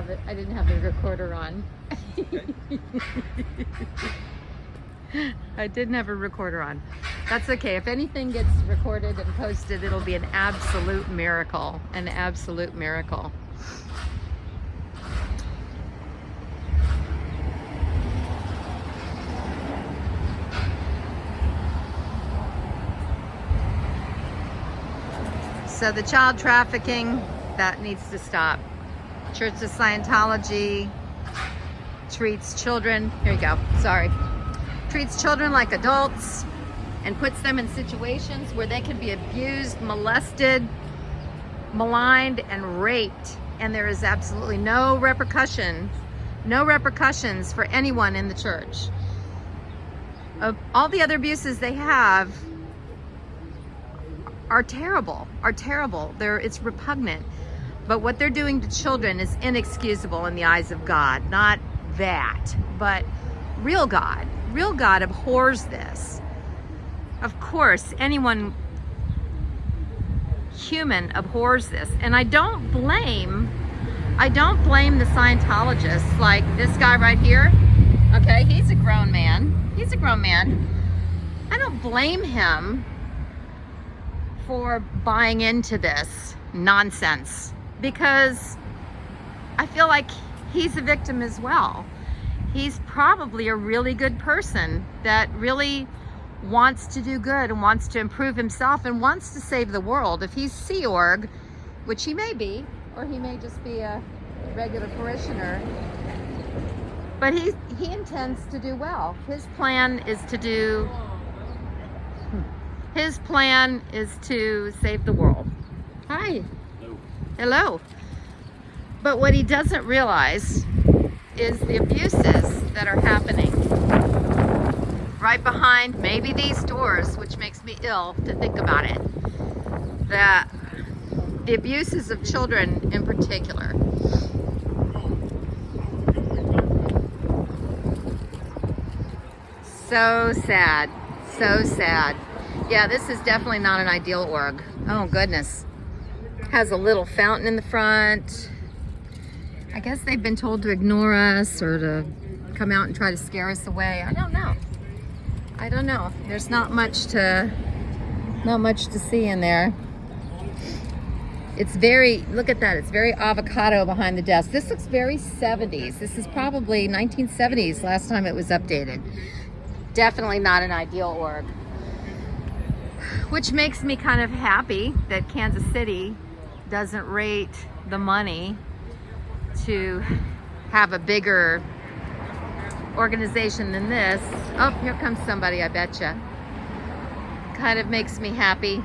have it. I didn't have the recorder on. I didn't have a recorder on. That's okay. If anything gets recorded and posted, it'll be an absolute miracle. An absolute miracle. So the child trafficking, that needs to stop. Church of Scientology treats children, here you go, sorry. Treats children like adults and puts them in situations where they can be abused, molested, maligned, and raped. And there is absolutely no repercussions for anyone in the church. All the other abuses they have are terrible, it's repugnant. But what they're doing to children is inexcusable in the eyes of God. Not that, but real God. Real God abhors this. Of course, anyone human abhors this. And I don't blame the Scientologists, like this guy right here. Okay, he's a grown man. I don't blame him for buying into this nonsense, because I feel like he's a victim as well. He's probably a really good person that really wants to do good and wants to improve himself and wants to save the world. If he's Sea Org, which he may be, or he may just be a regular parishioner, but he intends to do well. His plan is to save the world. Hi. Hello. But what he doesn't realize is the abuses that are happening right behind maybe these doors, which makes me ill to think about it. That the abuses of children in particular. So sad. So sad. Yeah, this is definitely not an ideal org. Oh goodness. Has a little fountain in the front. I guess they've been told to ignore us or to come out and try to scare us away. I don't know. There's not much to see in there. It's very, look at that, it's very avocado behind the desk. This looks very 70s. This is probably 1970s last time it was updated. Definitely not an ideal org. Which makes me kind of happy that Kansas City doesn't rate the money to have a bigger organization than this. Oh, here comes somebody, I betcha. Kind of makes me happy.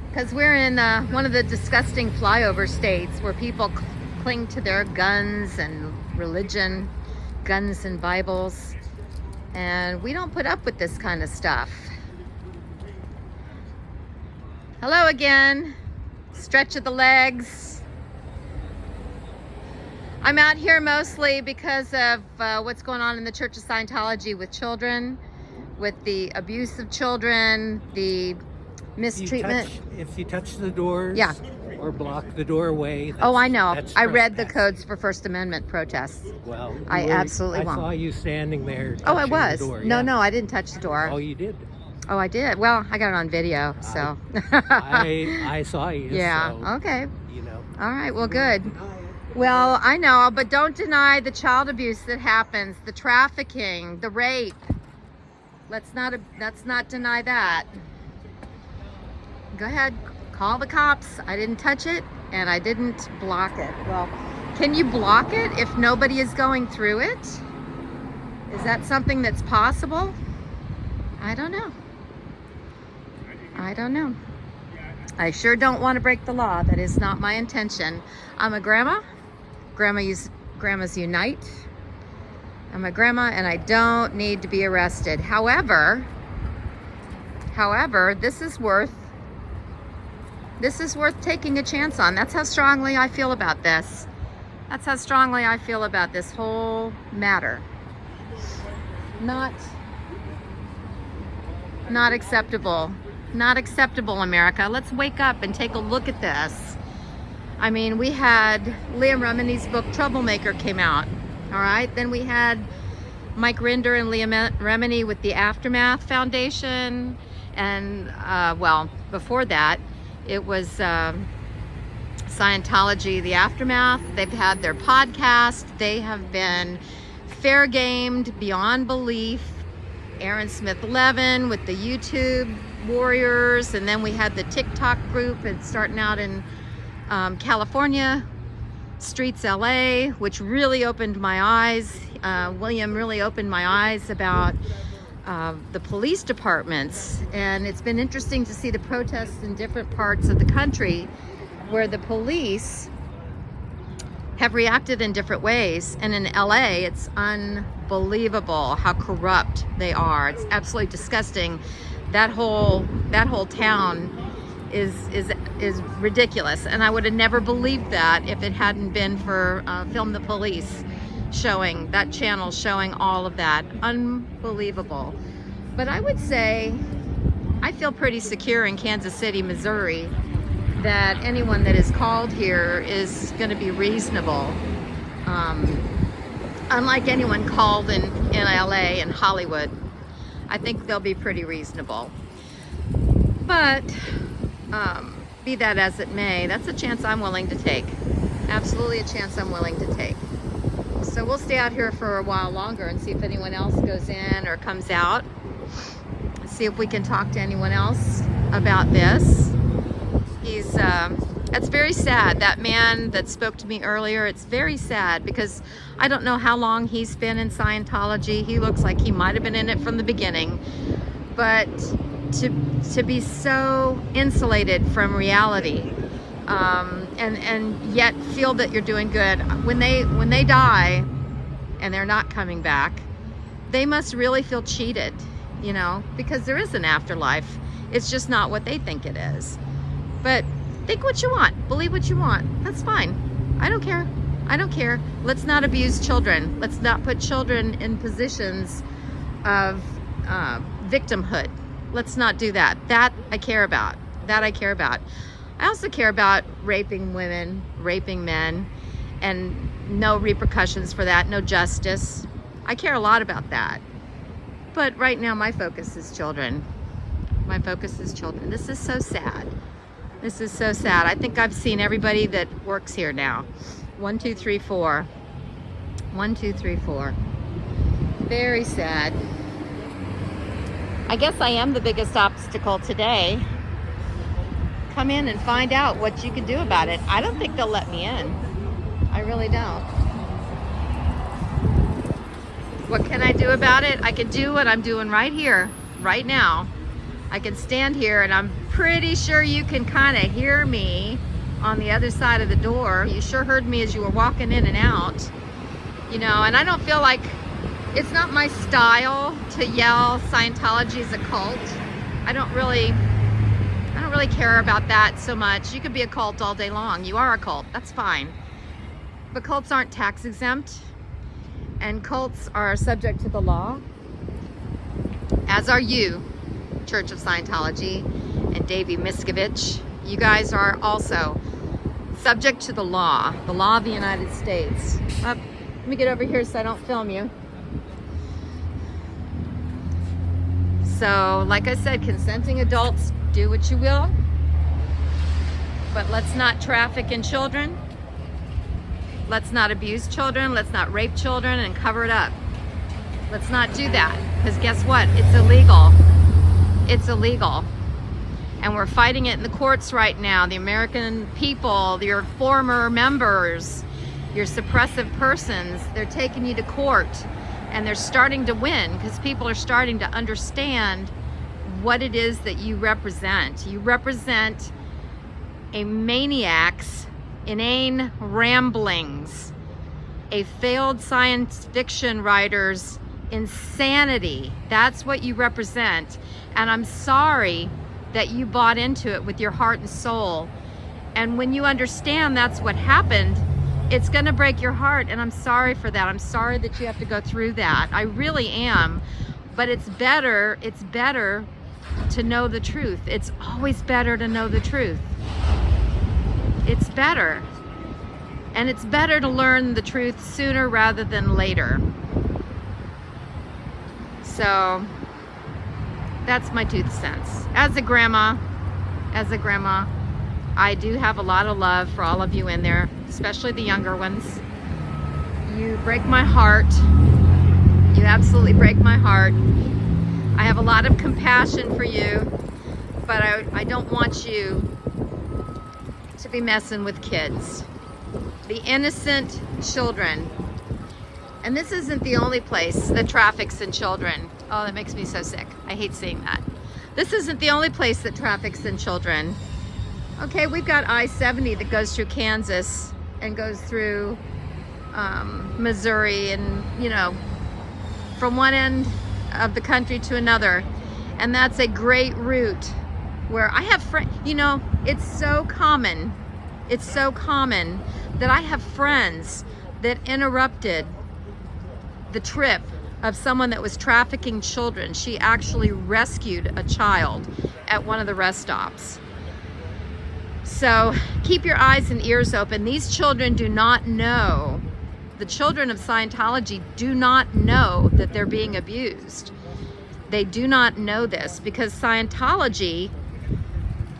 Because we're in one of the disgusting flyover states where people cling to their guns and religion, guns and Bibles. And we don't put up with this kind of stuff. Hello again. Stretch of the legs. I'm out here mostly because of what's going on in the Church of Scientology with children, with the abuse of children, the mistreatment. If you touch the doors, yeah, or block the doorway. Oh, I know. I read the codes for First Amendment protests. Well, I absolutely won't. I saw you standing there. Oh, I was. The door, no, yeah. no, I didn't touch the door. Oh, you did. Oh, I did. Well, I got it on video, so. I saw you. Yeah. So, okay. You know. All right. Well, good. Well, I know, but don't deny the child abuse that happens, the trafficking, the rape. Let's not deny that. Go ahead, call the cops. I didn't touch it and I didn't block it. Well, can you block it if nobody is going through it? Is that something that's possible? I don't know. I don't know. I sure don't want to break the law. That is not my intention. I'm a grandma. Grandmas unite. I'm a grandma and I don't need to be arrested. However, this is worth taking a chance on. That's how strongly I feel about this. That's how strongly I feel about this whole matter. Not acceptable. Not acceptable, America. Let's wake up and take a look at this. I mean, we had Liam Remini's book Troublemaker came out. All right, then we had Mike Rinder and Liam Remini with the Aftermath Foundation, and well, before that it was Scientology, the Aftermath. They've had their podcast. They have been fair gamed beyond belief. Aaron Smith-Levin with the YouTube Warriors, and then we had the TikTok group, and starting out in California, Streets LA, which really opened my eyes. William really opened my eyes about the police departments, and it's been interesting to see the protests in different parts of the country where the police have reacted in different ways. And in LA, it's unbelievable how corrupt they are. It's absolutely disgusting. That whole town is ridiculous, and I would have never believed that if it hadn't been for Film the Police showing that channel, showing all of that. Unbelievable. But I would say I feel pretty secure in Kansas City, Missouri, that anyone that is called here is going to be reasonable. Unlike anyone called in LA and Hollywood, I think they'll be pretty reasonable. But be that as it may, that's a chance I'm willing to take. Absolutely a chance I'm willing to take. So we'll stay out here for a while longer and see if anyone else goes in or comes out. See if we can talk to anyone else about this. It's very sad. That man that spoke to me earlier, it's very sad because I don't know how long he's been in Scientology. He looks like he might have been in it from the beginning. But to be so insulated from reality, and yet feel that you're doing good. When they die and they're not coming back, they must really feel cheated, you know, because there is an afterlife. It's just not what they think it is. But think what you want, believe what you want. That's fine. I don't care. I don't care. Let's not abuse children. Let's not put children in positions of victimhood. Let's not do that. That I care about. That I care about. I also care about raping women, raping men, and no repercussions for that, no justice. I care a lot about that. But right now my focus is children. My focus is children. This is so sad. This is so sad. I think I've seen everybody that works here now. 1, 2, 3, 4. 1, 2, 3, 4. Very sad. I guess I am the biggest obstacle today. Come in and find out what you can do about it. I don't think they'll let me in. I really don't. What can I do about it? I can do what I'm doing right here, right now. I can stand here, and I'm pretty sure you can kind of hear me on the other side of the door. You sure heard me as you were walking in and out, you know, and I don't feel like, it's not my style to yell Scientology is a cult. I don't really care about that so much. You could be a cult all day long. You are a cult, that's fine. But cults aren't tax exempt, and cults are subject to the law, as are you, Church of Scientology, and Davey Miscavige. You guys are also subject to the law of the United States. Let me get over here so I don't film you. So, like I said, consenting adults, do what you will, but let's not traffic in children. Let's not abuse children. Let's not rape children and cover it up. Let's not do that, because guess what? It's illegal. It's illegal. And we're fighting it in the courts right now. The American people, your former members, your suppressive persons, they're taking you to court, and they're starting to win because people are starting to understand what it is that you represent. You represent a maniac's inane ramblings, a failed science fiction writer's insanity. That's what you represent. And I'm sorry that you bought into it with your heart and soul. And when you understand that's what happened, it's going to break your heart, and I'm sorry for that. I'm sorry that you have to go through that. I really am. But it's better to know the truth. It's always better to know the truth. It's better. And it's better to learn the truth sooner rather than later. So that's my 2 cents. As a grandma, I do have a lot of love for all of you in there, especially the younger ones. You break my heart. You absolutely break my heart. I have a lot of compassion for you, but I don't want you to be messing with kids. The innocent children. And this isn't the only place that traffics in children. Oh, that makes me so sick. I hate seeing that. This isn't the only place that traffics in children. Okay, we've got I-70 that goes through Kansas and goes through Missouri and, you know, from one end of the country to another. And that's a great route where I have friends, you know, it's so common that I have friends that interrupted the trip of someone that was trafficking children. She actually rescued a child at one of the rest stops. So keep your eyes and ears open. These children do not know, the children of Scientology do not know that they're being abused. They do not know this because Scientology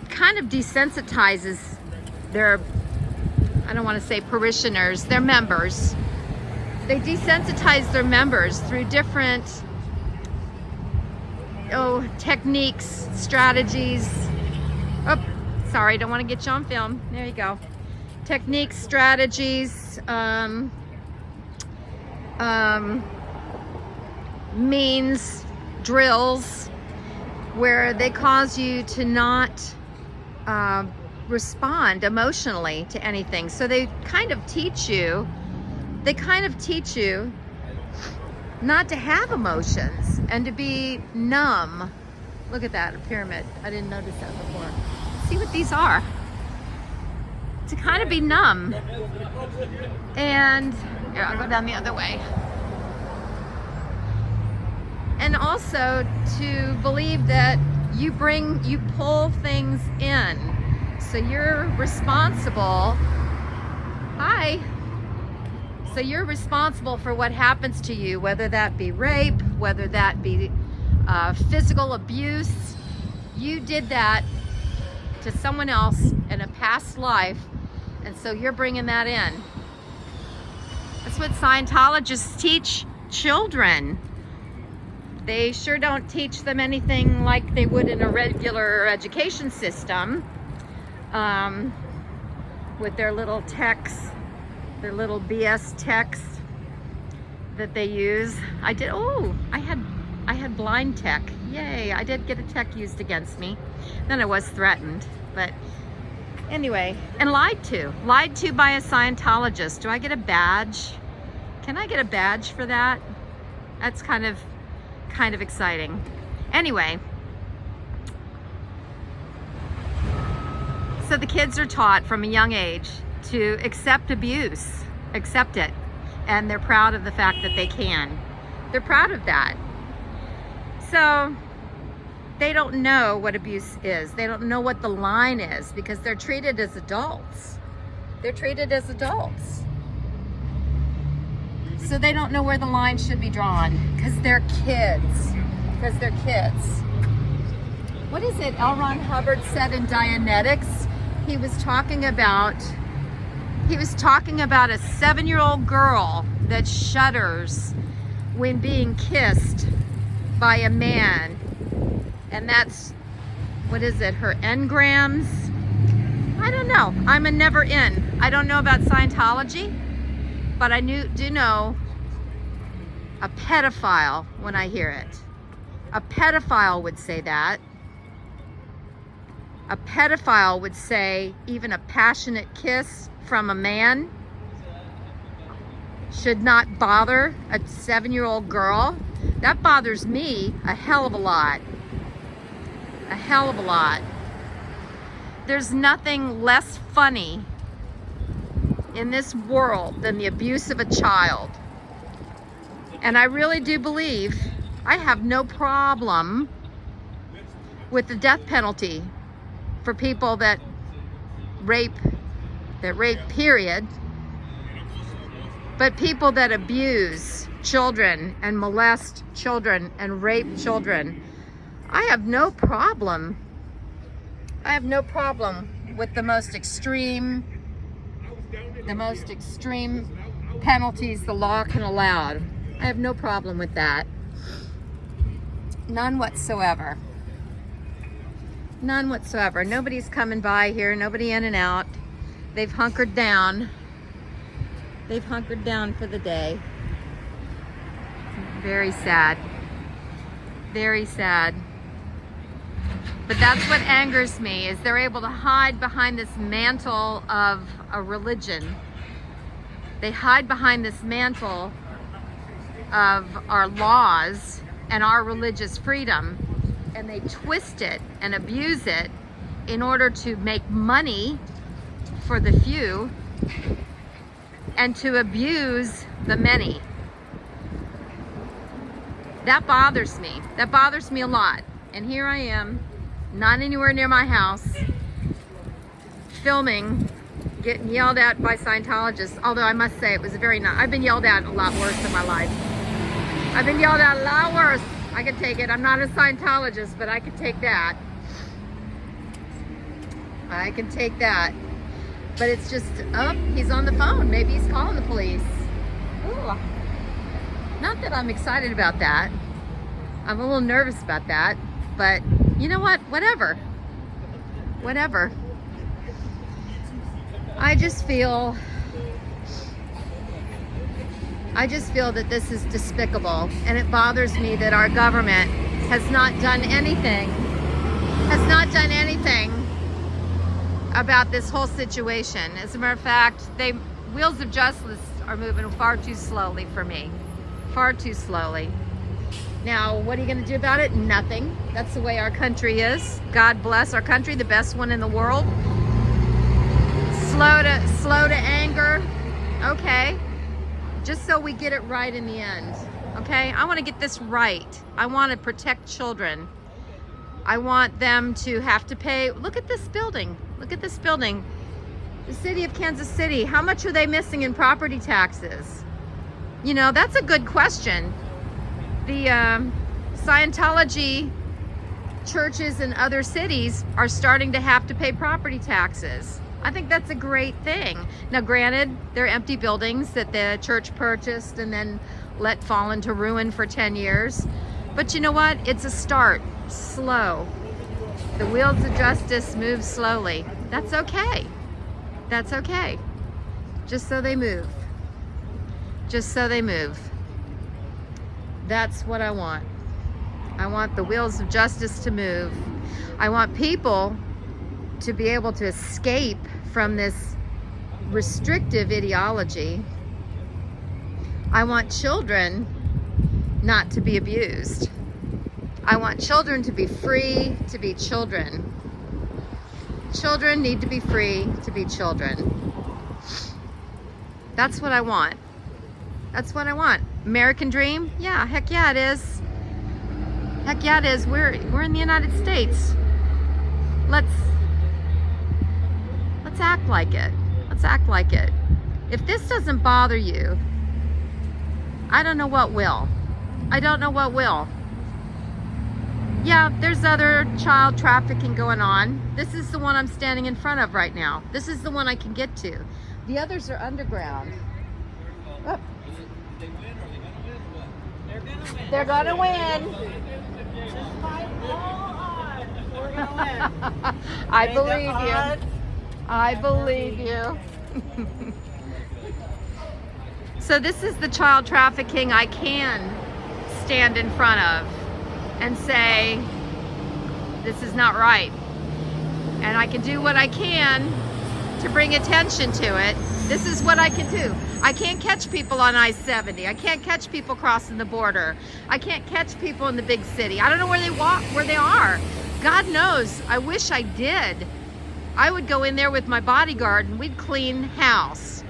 kind of desensitizes their, I don't want to say parishioners, their members. They desensitize their members through different techniques, strategies. Oh, sorry, don't want to get you on film. There you go. Techniques, strategies, means, drills, where they cause you to not respond emotionally to anything. So they kind of teach you not to have emotions and to be numb. Look at that, a pyramid. I didn't notice that before. See what these are. To kind of be numb. And here, I'll go down the other way. And also to believe that you pull things in. So you're responsible. So you're responsible for what happens to you, whether that be rape, whether that be physical abuse. You did that to someone else in a past life, and so you're bringing that in. That's what Scientologists teach children. They sure don't teach them anything like they would in a regular education system, with their little texts, their little BS texts that they use. I had blind tech. Yay, I did get a tech used against me. Then I was threatened, but anyway, and lied to by a Scientologist. Do I get a badge? Can I get a badge for that? That's kind of exciting. Anyway, so the kids are taught from a young age to accept abuse, accept it, and they're proud of the fact that they can. They're proud of that. So they don't know what abuse is. They don't know what the line is because they're treated as adults. They're treated as adults. So they don't know where the line should be drawn because they're kids. Because they're kids. What is it L. Ron Hubbard said in Dianetics? He was talking about a 7-year-old girl that shudders when being kissed by a man. And that's, what is it, her engrams? I don't know. I'm a never in. I don't know about Scientology, but I do know a pedophile when I hear it. A pedophile would say that. A pedophile would say even a passionate kiss from a man should not bother a 7-year-old girl. That bothers me a hell of a lot. A hell of a lot. There's nothing less funny in this world than the abuse of a child. And I really do believe I have no problem with the death penalty for people that rape period, But people that abuse children and molest children and rape children, I have no problem. I have no problem with the most extreme penalties the law can allow. I have no problem with that. None whatsoever. None whatsoever. Nobody's coming by here, nobody in and out. They've hunkered down. They've hunkered down for the day. Very sad. Very sad. But that's what angers me, is they're able to hide behind this mantle of a religion. They hide behind this mantle of our laws and our religious freedom, and they twist it and abuse it in order to make money for the few and to abuse the many. That bothers me. That bothers me a lot. And here I am, not anywhere near my house, filming, getting yelled at by Scientologists. Although I must say it was very nice. I've been yelled at a lot worse in my life. I've been yelled at a lot worse. I can take it. I'm not a Scientologist, but I can take that. I can take that. But it's just, oh, he's on the phone. Maybe he's calling the police. Ooh. Not that I'm excited about that. I'm a little nervous about that. But you know what? Whatever. Whatever. I just feel that this is despicable, and it bothers me that our government has not done anything about this whole situation. As a matter of fact, wheels of justice are moving far too slowly for me. Far too slowly. Now, what are you going to do about it? Nothing. That's the way our country is. God bless our country, the best one in the world. Slow to anger. Okay. Just so we get it right in the end. Okay? I want to get this right. I want to protect children. I want them to have to pay. Look at this building. Look at this building. The city of Kansas City. How much are they missing in property taxes? You know, that's a good question. The Scientology churches in other cities are starting to have to pay property taxes. I think that's a great thing. Now, granted, they're empty buildings that the church purchased and then let fall into ruin for 10 years. But you know what? It's a start. Slow. The wheels of justice move slowly. That's okay. That's okay. Just so they move. Just so they move. That's what I want. I want the wheels of justice to move. I want people to be able to escape from this restrictive ideology. I want children not to be abused. I want children to be free to be children. Children need to be free to be children. That's what I want. That's what I want. American dream? Yeah, heck yeah it is. Heck yeah it is. We're in the United States. Let's act like it. Let's act like it. If this doesn't bother you, I don't know what will. I don't know what will. Yeah, there's other child trafficking going on. This is the one I'm standing in front of right now. This is the one I can get to. The others are underground. Oh. They're gonna win. I believe you. I believe you. So this is the child trafficking I can stand in front of and say, this is not right. And I can do what I can to bring attention to it. This is what I can do. I can't catch people on I-70. I can't catch people crossing the border. I can't catch people in the big city. I don't know where they walk, where they are. God knows. I wish I did. I would go in there with my bodyguard and we'd clean house.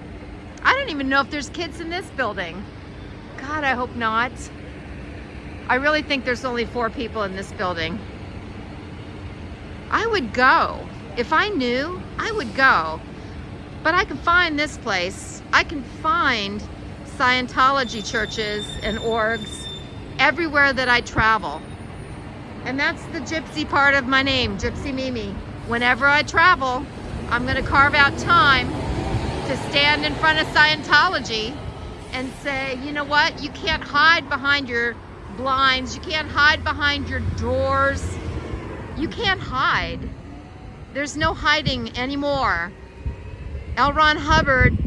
I don't even know if there's kids in this building. God, I hope not. I really think there's only 4 people in this building. I would go. If I knew, I would go. But I can find this place. I can find Scientology churches and orgs everywhere that I travel. And that's the gypsy part of my name, Gypsy Mimi. Whenever I travel, I'm going to carve out time to stand in front of Scientology and say, you know what? You can't hide behind your blinds. You can't hide behind your doors. You can't hide. There's no hiding anymore. L. Ron Hubbard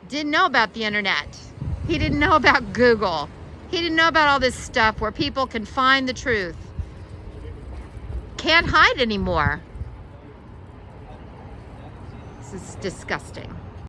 didn't know about the internet. He didn't know about Google. He didn't know about all this stuff where people can find the truth. Can't hide anymore. This is disgusting.